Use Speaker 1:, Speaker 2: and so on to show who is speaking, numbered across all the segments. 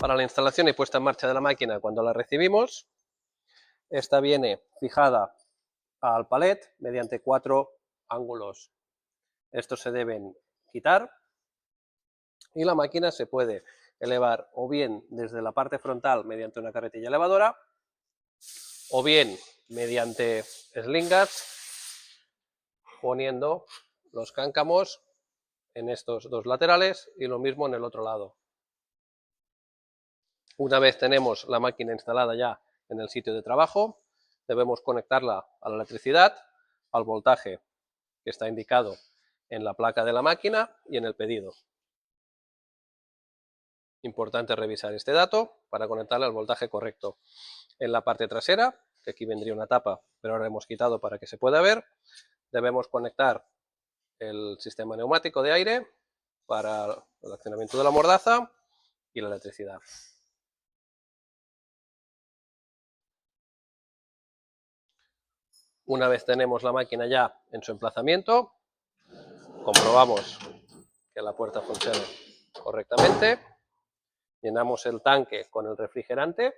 Speaker 1: Para la instalación y puesta en marcha de la máquina cuando la recibimos, esta viene fijada al palet mediante 4 ángulos. Estos se deben quitar y la máquina se puede elevar o bien desde la parte frontal mediante una carretilla elevadora o bien mediante slingers poniendo los cáncamos en estos dos laterales y lo mismo en el otro lado. Una vez tenemos la máquina instalada ya en el sitio de trabajo, debemos conectarla a la electricidad, al voltaje que está indicado en la placa de la máquina y en el pedido. Importante revisar este dato para conectarla al voltaje correcto. En la parte trasera, que aquí vendría una tapa, pero ahora hemos quitado para que se pueda ver, debemos conectar el sistema neumático de aire para el accionamiento de la mordaza y la electricidad. Una vez tenemos la máquina ya en su emplazamiento, comprobamos que la puerta funcione correctamente, llenamos el tanque con el refrigerante,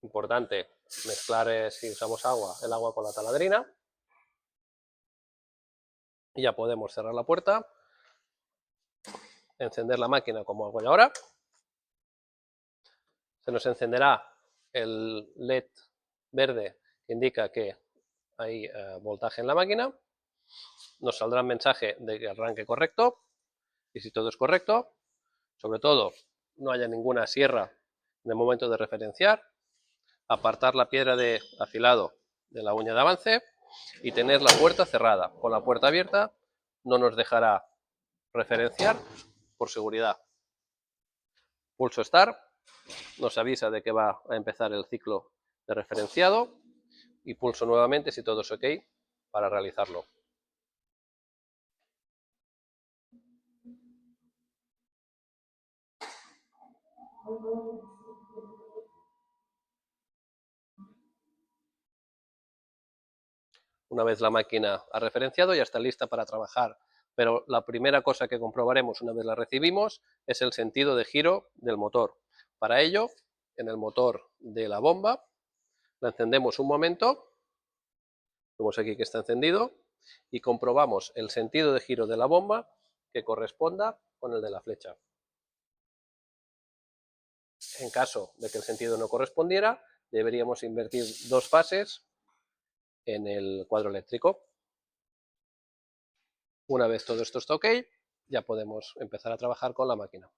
Speaker 1: importante mezclar si usamos agua, el agua con la taladrina, y ya podemos cerrar la puerta, encender la máquina como hago yo ahora, se nos encenderá el LED verde que indica que hay voltaje en la máquina, nos saldrá un mensaje de que arranque correcto, y si todo es correcto, sobre todo no haya ninguna sierra en el momento de referenciar, apartar la piedra de afilado de la uña de avance y tener la puerta cerrada. Con la puerta abierta no nos dejará referenciar por seguridad. Pulso Start, nos avisa de que va a empezar el ciclo de referenciado y pulso nuevamente si todo es ok para realizarlo. Una vez la máquina ha referenciado, ya está lista para trabajar, pero la primera cosa que comprobaremos una vez la recibimos es el sentido de giro del motor. Para ello, en el motor de la bomba, la encendemos un momento, vemos aquí que está encendido, y comprobamos el sentido de giro de la bomba que corresponda con el de la flecha. En caso de que el sentido no correspondiera, deberíamos invertir 2 fases en el cuadro eléctrico. Una vez todo esto está ok, ya podemos empezar a trabajar con la máquina.